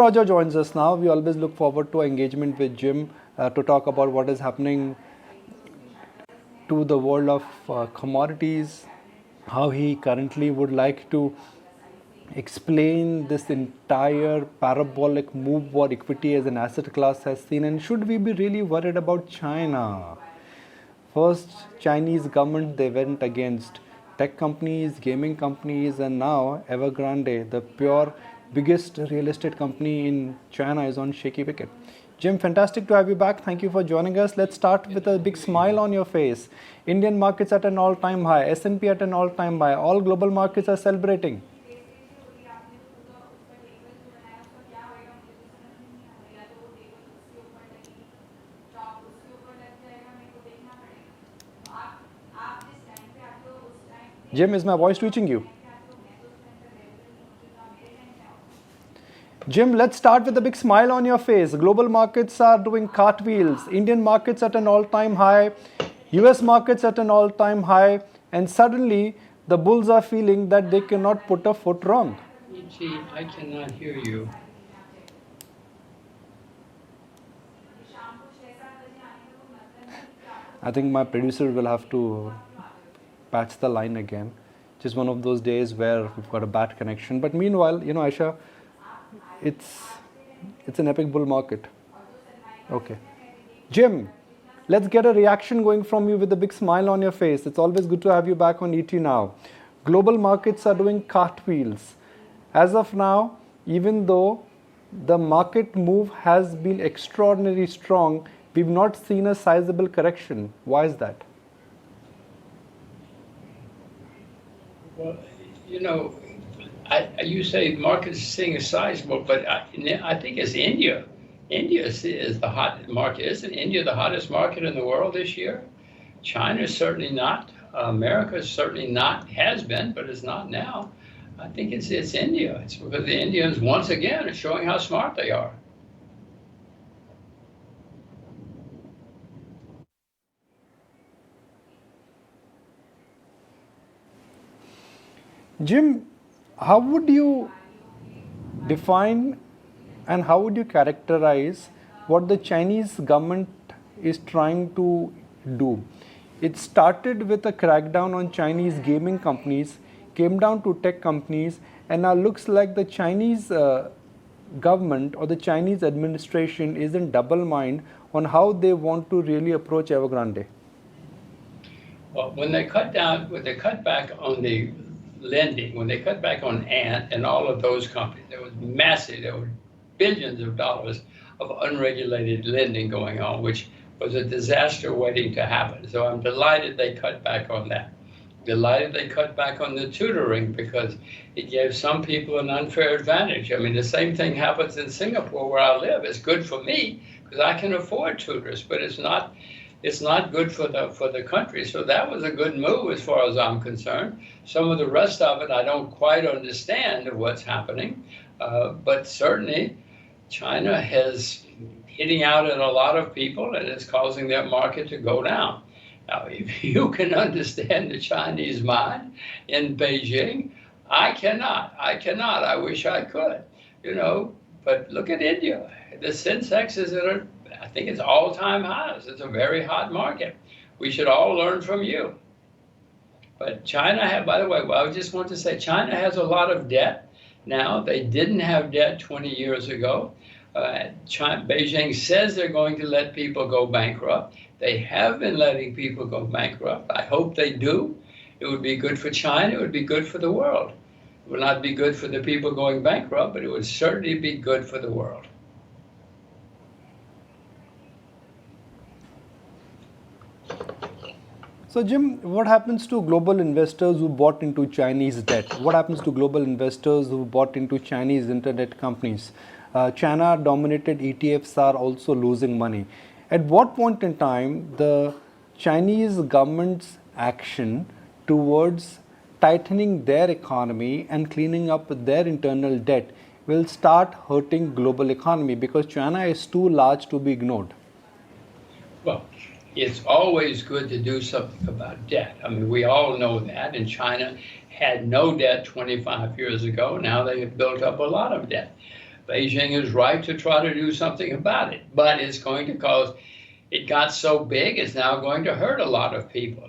Roger joins us now. We always look forward to engagement with Jim to talk about what is happening to the world of commodities, how he currently would like to explain this entire parabolic move what equity as an asset class has seen, and should we be really worried about China? First, Chinese government, they went against tech companies, gaming companies, and now Evergrande, the pure biggest real estate company in China, is on shaky wicket. Jim, fantastic to have you back. Thank you for joining us. Let's start with a big smile on your face. Indian markets at an all-time high, S&P at an all-time high. All global markets are celebrating. Jim, is my voice reaching you? Jim, let's start with a big smile on your face. Global markets are doing cartwheels. Indian markets at an all-time high. US markets at an all-time high. And suddenly, the bulls are feeling that they cannot put a foot wrong. E.T., I cannot hear you. I think my producer will have to patch the line again. Just one of those days where we've got a bad connection. But meanwhile, Aisha, it's an epic bull market. Okay. Jim, let's get a reaction going from you with a big smile on your face. It's always good to have you back on ET now. Global markets are doing cartwheels. As of now, even though the market move has been extraordinarily strong, we've not seen a sizable correction. Why is that? Well, you say market is seeing a sizable, but I think it's India. India is the hot market. Isn't India the hottest market in the world this year? China is certainly not. America is certainly not. Has been, but is not now. I think it's India. It's because the Indians, once again, are showing how smart they are. Jim, how would you define and how would you characterize what the Chinese government is trying to do? It started with a crackdown on Chinese gaming companies, came down to tech companies, and now looks like the Chinese government or the Chinese administration is in double mind on how they want to really approach Evergrande. Well, when they cut back on the lending, when they cut back on Ant and all of those companies, there were billions of dollars of unregulated lending going on, which was a disaster waiting to happen. So I'm delighted they cut back on that. Delighted they cut back on the tutoring because it gave some people an unfair advantage. I mean, the same thing happens in Singapore where I live. It's good for me because I can afford tutors, but it's not good for the country. So that was a good move as far as I'm concerned. Some of the rest of it I don't quite understand what's happening, but certainly China is hitting out at a lot of people and it's causing their market to go down. Now, if you can understand the Chinese mind in Beijing, I cannot. I wish I could, but look at India. The Sensex is I think it's all-time highs. It's a very hot market. We should all learn from you. But China, by the way, I just want to say China has a lot of debt now. They didn't have debt 20 years ago. Beijing says they're going to let people go bankrupt. They have been letting people go bankrupt. I hope they do. It would be good for China. It would be good for the world. It would not be good for the people going bankrupt, but it would certainly be good for the world. So Jim, what happens to global investors who bought into Chinese debt? What happens to global investors who bought into Chinese internet companies? China-dominated ETFs are also losing money. At what point in time the Chinese government's action towards tightening their economy and cleaning up their internal debt will start hurting global economy because China is too large to be ignored? Well, it's always good to do something about debt. I mean, we all know that, and China had no debt 25 years ago. Now they have built up a lot of debt. Beijing is right to try to do something about it, but it's going to cause, it got so big, it's now going to hurt a lot of people.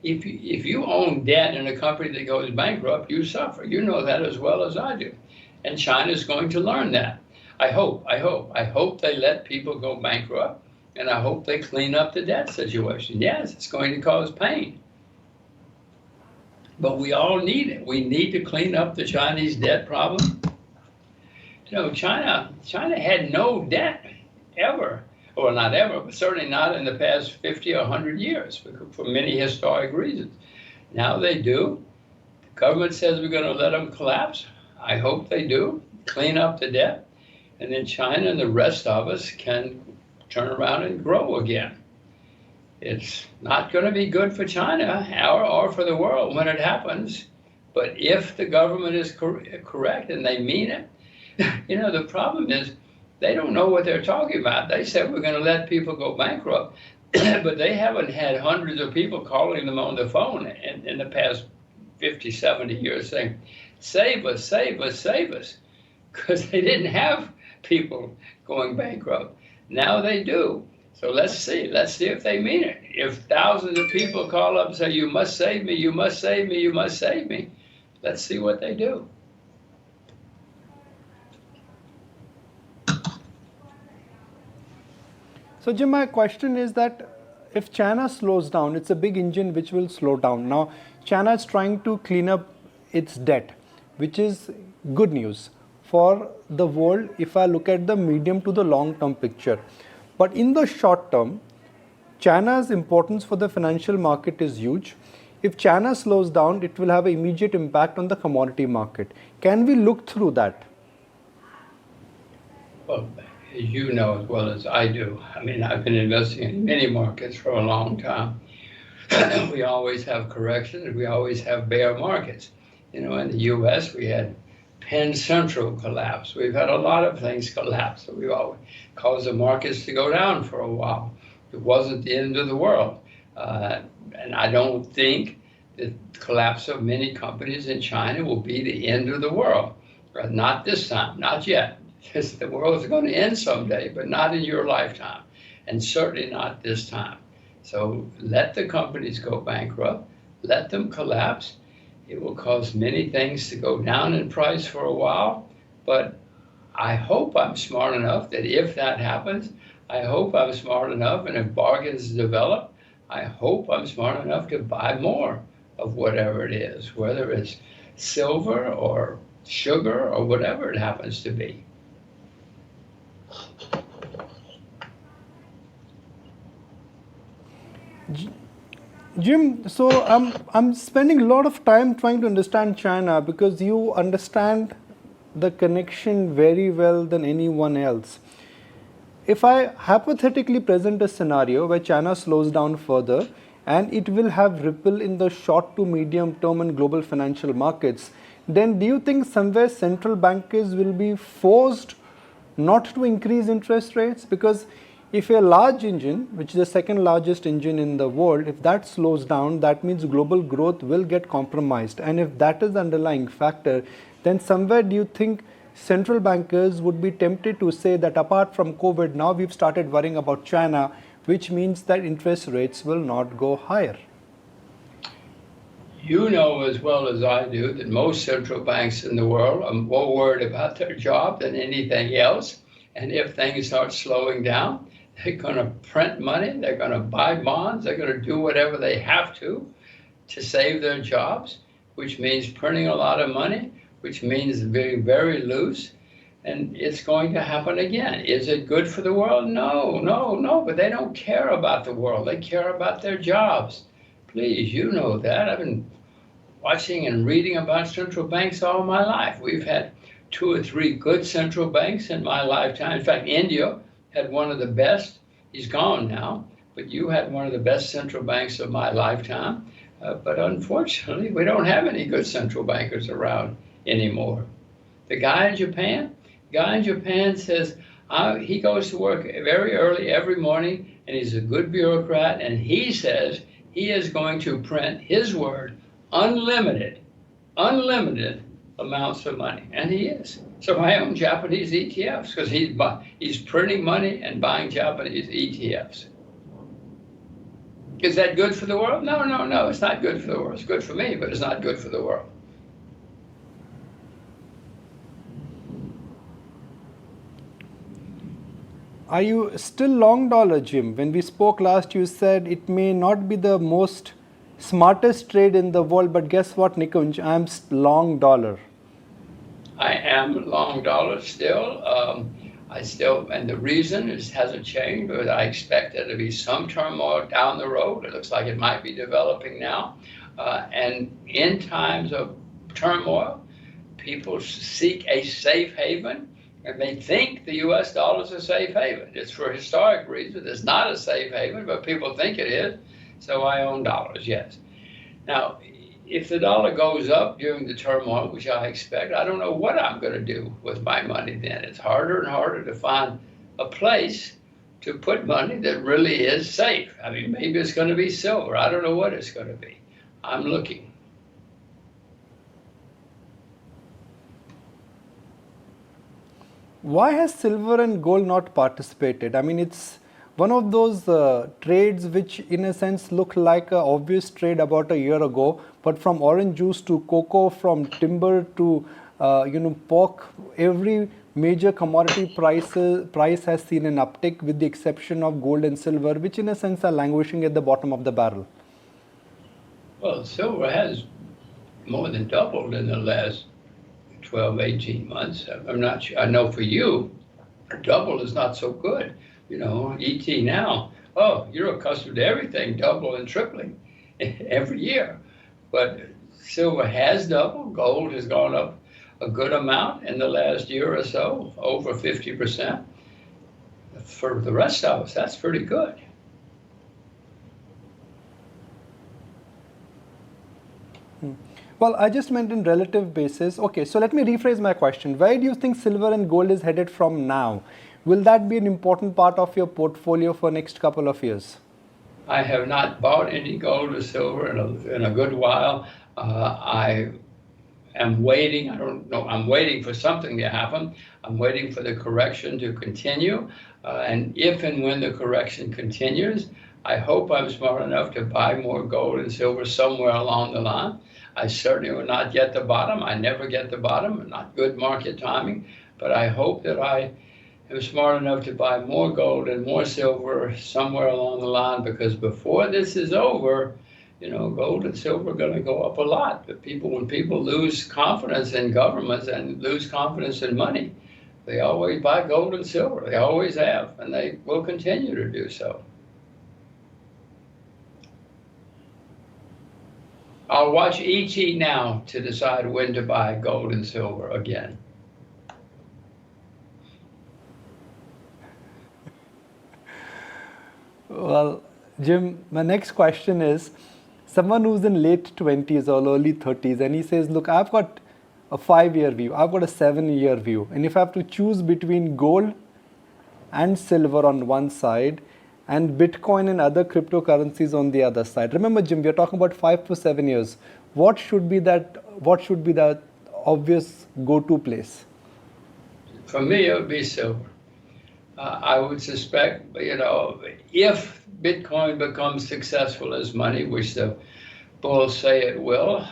If you own debt in a company that goes bankrupt, you suffer. You know that as well as I do. And China's going to learn that. I hope they let people go bankrupt, and I hope they clean up the debt situation. Yes, it's going to cause pain. But we all need it. We need to clean up the Chinese debt problem. You know, China had no debt ever. Well, not ever, but certainly not in the past 50 or 100 years for many historic reasons. Now they do. The government says we're going to let them collapse. I hope they do, clean up the debt, and then China and the rest of us can turn around and grow again. It's not going to be good for China or for the world when it happens, but if the government is correct and they mean it, you know, the problem is they don't know what they're talking about. They said we're going to let people go bankrupt, but they haven't had hundreds of people calling them on the phone in the past 50, 70 years saying, save us, save us, save us, because they didn't have people going bankrupt. Now they do. So let's see if they mean it. If thousands of people call up and say, you must save me, you must save me, you must save me, let's see what they do. So Jim, my question is that if China slows down, it's a big engine which will slow down. Now, China is trying to clean up its debt, which is good news for the world if I look at the medium to the long term picture. But in the short term, China's importance for the financial market is huge. If China slows down, it will have an immediate impact on the commodity market. Can we look through that? Well, as you know as well as I do, I mean, I've been investing in many markets for a long time. We always have corrections. We always have bear markets. You know, in the U.S., we had Penn Central collapse. We've had a lot of things collapse. So we've always caused the markets to go down for a while. It wasn't the end of the world. And I don't think the collapse of many companies in China will be the end of the world. Not this time, not yet. Because the world is going to end someday, but not in your lifetime, and certainly not this time. So let the companies go bankrupt, let them collapse. It will cause many things to go down in price for a while, but I hope I'm smart enough that if that happens, I hope I'm smart enough, and if bargains develop, I hope I'm smart enough to buy more of whatever it is, whether it's silver or sugar or whatever it happens to be. Jim, so I'm spending a lot of time trying to understand China because you understand the connection very well than anyone else. If I hypothetically present a scenario where China slows down further and it will have ripple in the short to medium term in global financial markets, then do you think somewhere central bankers will be forced not to increase interest rates? Because if a large engine, which is the second largest engine in the world, if that slows down, that means global growth will get compromised. And if that is the underlying factor, then somewhere do you think central bankers would be tempted to say that apart from COVID, now we've started worrying about China, which means that interest rates will not go higher? You know as well as I do that most central banks in the world are more worried about their job than anything else. And if things start slowing down, they're going to print money, they're going to buy bonds, they're going to do whatever they have to save their jobs, which means printing a lot of money, which means being very loose. And it's going to happen again. Is it good for the world? No, but they don't care about the world. They care about their jobs. Please, you know that. I've been watching and reading about central banks all my life. We've had 2 or 3 good central banks in my lifetime. In fact, India had one of the best. He's gone now, but you had one of the best central banks of my lifetime. But unfortunately, we don't have any good central bankers around anymore. The guy in Japan says he goes to work very early every morning, and he's a good bureaucrat, and he says he is going to print his word, unlimited amounts of money, and he is. So I own Japanese ETFs because he's printing money and buying Japanese ETFs. Is that good for the world? No, no, no. It's not good for the world. It's good for me, but it's not good for the world. Are you still long dollar, Jim? When we spoke last, you said it may not be the most smartest trade in the world, but guess what, Nikunj? I'm long dollar. I am long dollar still. And the reason hasn't changed, but I expect there to be some turmoil down the road. It looks like it might be developing now. And in times of turmoil, people seek a safe haven, and they think the U.S. dollar is a safe haven. It's for historic reasons. It's not a safe haven, but people think it is. So I own dollars, yes. Now, if the dollar goes up during the turmoil, which I expect, I don't know what I'm going to do with my money then. It's harder and harder to find a place to put money that really is safe. I mean, maybe it's going to be silver. I don't know what it's going to be. I'm looking. Why has silver and gold not participated? I mean, it's one of those trades which in a sense look like an obvious trade about a year ago, but from orange juice to cocoa, from timber to pork, every major commodity price has seen an uptick with the exception of gold and silver, which in a sense are languishing at the bottom of the barrel. Well, silver has more than doubled in the last 12, 18 months. I'm not sure. I know for you, double is not so good. ET now, oh, you're accustomed to everything double and tripling every year. But silver has doubled. Gold has gone up a good amount in the last year or so, over 50%. For the rest of us, that's pretty good. Well, I just meant in relative basis. Okay, so let me rephrase my question. Where do you think silver and gold is headed from now? Will that be an important part of your portfolio for next couple of years? I have not bought any gold or silver in a good while. I am waiting. I don't know. I'm waiting for something to happen. I'm waiting for the correction to continue. And if and when the correction continues, I hope I'm smart enough to buy more gold and silver somewhere along the line. I certainly will not get the bottom. I never get the bottom. Not good market timing. But I hope that I am smart enough to buy more gold and more silver somewhere along the line, because before this is over, gold and silver are going to go up a lot. But when people lose confidence in governments and lose confidence in money, they always buy gold and silver. They always have, and they will continue to do so. I'll watch ET now to decide when to buy gold and silver again. Well, Jim, my next question is, someone who's in late 20s or early 30s, and he says, look, I've got a 5-year view, I've got a 7-year view, and if I have to choose between gold and silver on one side and Bitcoin and other cryptocurrencies on the other side. Remember, Jim, we're talking about 5 to 7 years. What should be that obvious go-to place? For me, it would be silver. I would suspect, if Bitcoin becomes successful as money, which the bulls say it will,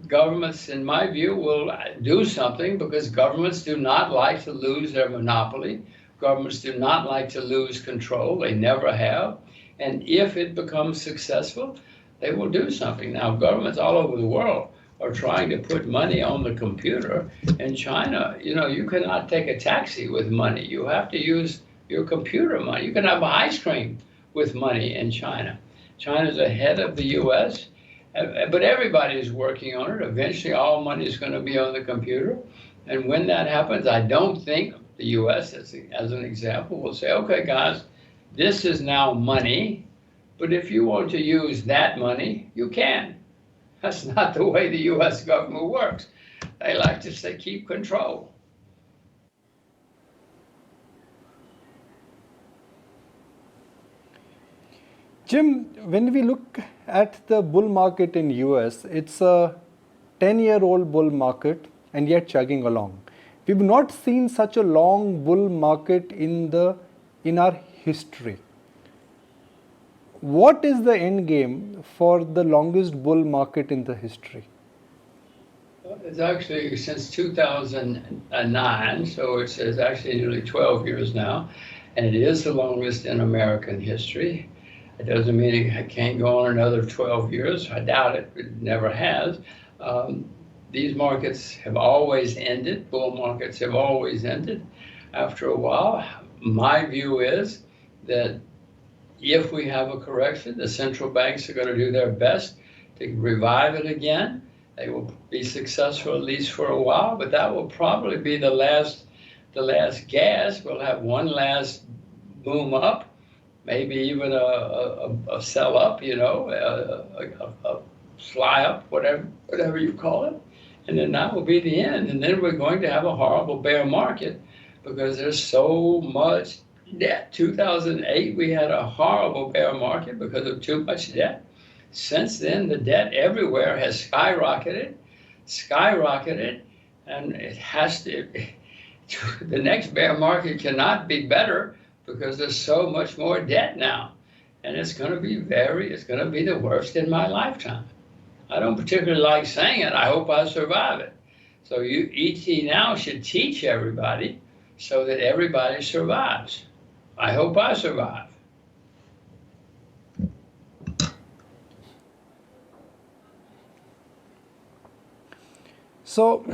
governments, in my view, will do something, because governments do not like to lose their monopoly. Governments do not like to lose control. They never have. And if it becomes successful, they will do something. Now, governments all over the world are trying to put money on the computer. In China, you cannot take a taxi with money. You have to use your computer money. You can have ice cream with money in China. China's ahead of the U.S., but everybody is working on it. Eventually, all money is going to be on the computer. And when that happens, I don't think the U.S., as an example, will say, okay, guys, this is now money, but if you want to use that money, you can. That's not the way the U.S. government works. They like to say, keep control. Jim, when we look at the bull market in US, it's a 10-year-old bull market. and yet chugging along. We've not seen such a long bull market in our history. What is the end game for the longest bull market in the history? It's actually since 2009, so it's actually nearly 12 years now, and it is the longest in American history. It doesn't mean it can't go on another 12 years. I doubt it. It never has. These markets have always ended. Bull markets have always ended after a while. My view is that if we have a correction, the central banks are going to do their best to revive it again. They will be successful at least for a while, but that will probably be the last gas. We'll have one last boom up, maybe even a sell up, a fly up, whatever you call it. And then that will be the end. And then we're going to have a horrible bear market because there's so much debt. 2008, we had a horrible bear market because of too much debt. Since then, the debt everywhere has skyrocketed, and it has to, the next bear market cannot be better because there's so much more debt now. And it's going to be the worst in my lifetime. I don't particularly like saying it. I hope I survive it. So ET now should teach everybody so that everybody survives. I hope I survive. So,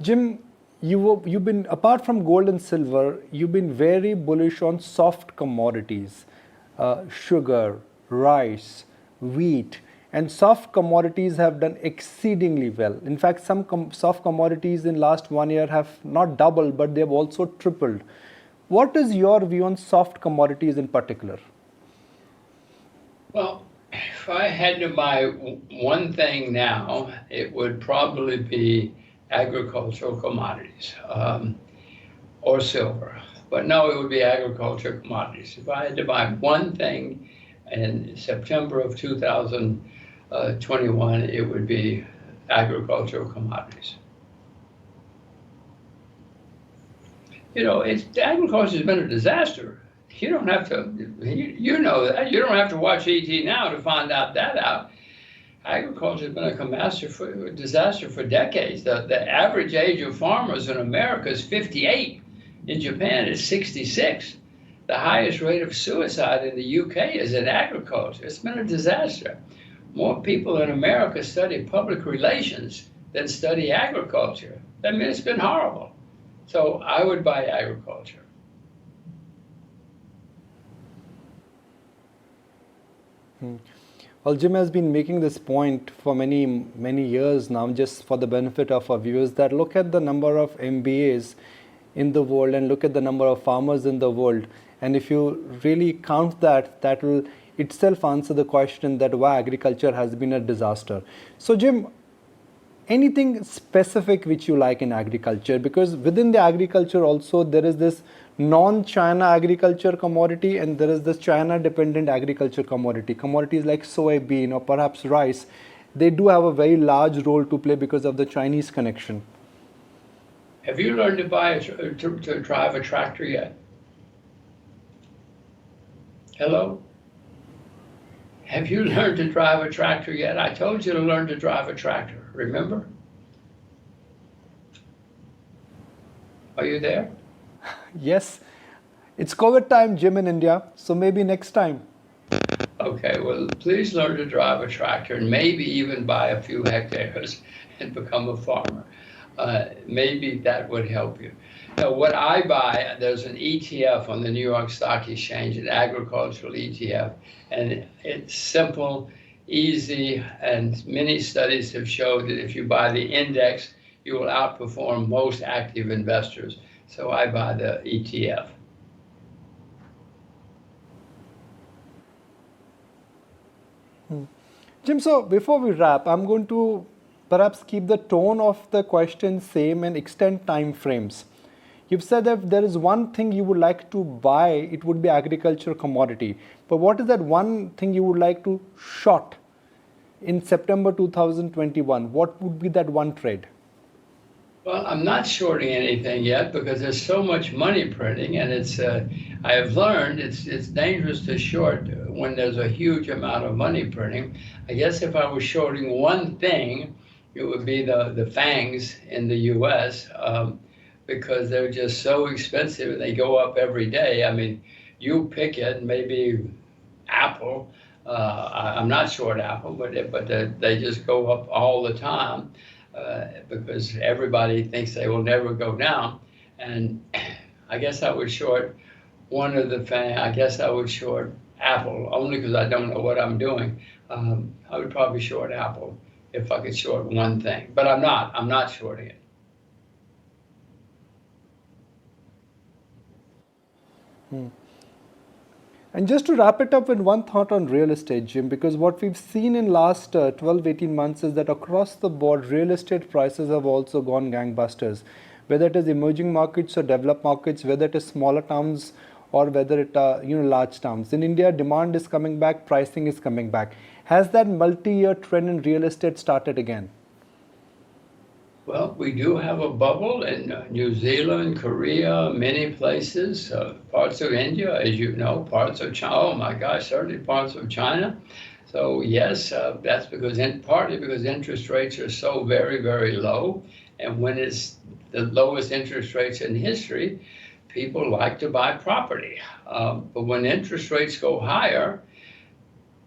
Jim, you've been, apart from gold and silver, you've been very bullish on soft commodities, sugar, rice, wheat, and soft commodities have done exceedingly well. In fact, some soft commodities in last 1 year have not doubled, but they've also tripled. What is your view on soft commodities in particular? Well, if I had to buy one thing now, it would probably be agricultural commodities or silver. But no, it would be agricultural commodities. If I had to buy one thing in September of 2021, it would be agricultural commodities. Agriculture has been a disaster. You don't have to, you know that. You don't have to watch ET now to find out. Agriculture has been a disaster for decades. The average age of farmers in America is 58. In Japan, it's 66. The highest rate of suicide in the UK is in agriculture. It's been a disaster. More people in America study public relations than study agriculture. I mean, it's been horrible. So I would buy agriculture. Well, Jim has been making this point for many, many years now, just for the benefit of our viewers, that look at the number of MBAs in the world and look at the number of farmers in the world. And if you really count that, that will itself answer the question that why agriculture has been a disaster. So, Jim, anything specific which you like in agriculture? Because within the agriculture also there is this non-China agriculture commodity and there is this China-dependent agriculture commodity. Commodities like soybean or perhaps rice, they do have a very large role to play because of the Chinese connection. Have you learned to drive a tractor yet? Hello? Have you learned to drive a tractor yet? I told you to learn to drive a tractor, remember? Are you there? Yes. It's COVID time, Jim, in India, so maybe next time. Okay, well, please learn to drive a tractor and maybe even buy a few hectares and become a farmer. Maybe that would help you. Now, what I buy, there's an ETF on the New York Stock Exchange, an agricultural ETF, and it's simple, easy, and many studies have showed that if you buy the index, you will outperform most active investors. So I buy the ETF. Jim, so before we wrap, I'm going to perhaps keep the tone of the question same and extend time frames. You've said that if there is one thing you would like to buy, it would be agricultural commodity. But what is that one thing you would like to short in September 2021? What would be that one trade? Well, I'm not shorting anything yet because there's so much money printing, and I have learned it's dangerous to short when there's a huge amount of money printing. I guess if I was shorting one thing, it would be the fangs in the U.S. Because they're just so expensive and they go up every day. I mean, you pick it, maybe Apple. I'm not short Apple, but they just go up all the time because everybody thinks they will never go down. And I guess I would short one of the I guess I would short Apple only because I don't know what I'm doing. I would probably short Apple if I could short one thing, but I'm not. I'm not shorting it. And just to wrap it up with one thought on real estate, Jim, because what we've seen in last 12, 18 months is that across the board, real estate prices have also gone gangbusters. Whether it is emerging markets or developed markets, whether it is smaller towns or whether it are large towns. In India, demand is coming back, pricing is coming back. Has that multi-year trend in real estate started again? Well, we do have a bubble in New Zealand, Korea, many places, parts of India, as you know, parts of China. Oh my gosh, certainly parts of China. So yes, that's partly because interest rates are so very, very low. And when it's the lowest interest rates in history, people like to buy property. But when interest rates go higher,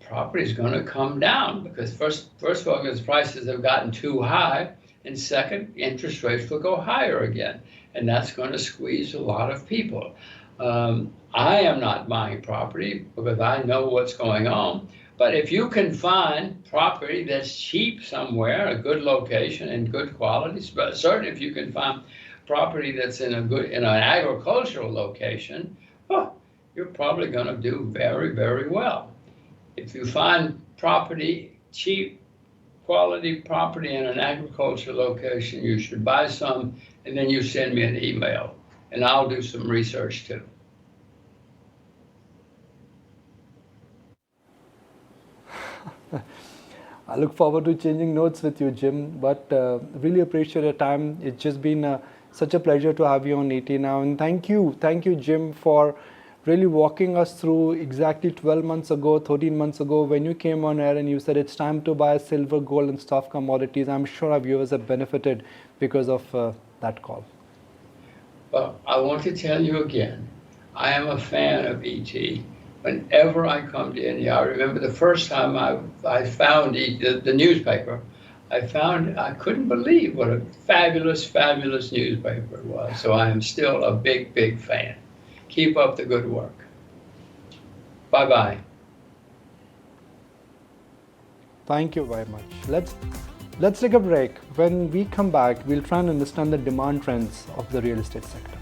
property is going to come down because first of all, because prices have gotten too high. And second, interest rates will go higher again, and that's going to squeeze a lot of people. I am not buying property because I know what's going on. But if you can find property that's cheap somewhere, a good location and good quality, but certainly if you can find property that's in an agricultural location, oh, you're probably going to do very, very well. If you find property cheap, quality property in an agricultural location, you should buy some, and then you send me an email, and I'll do some research too. I look forward to changing notes with you, Jim, but really appreciate your time. It's just been such a pleasure to have you on ET now, and thank you, Jim, for really walking us through exactly 12 months ago, 13 months ago, when you came on air and you said it's time to buy silver, gold, and soft commodities. I'm sure our viewers have benefited because of that call. Well, I want to tell you again, I am a fan of ET. Whenever I come to India, I remember the first time I found the newspaper, I couldn't believe what a fabulous, fabulous newspaper it was. So I am still a big, big fan. Keep up the good work. Bye-bye. Thank you very much. Let's take a break. When we come back, we'll try and understand the demand trends of the real estate sector.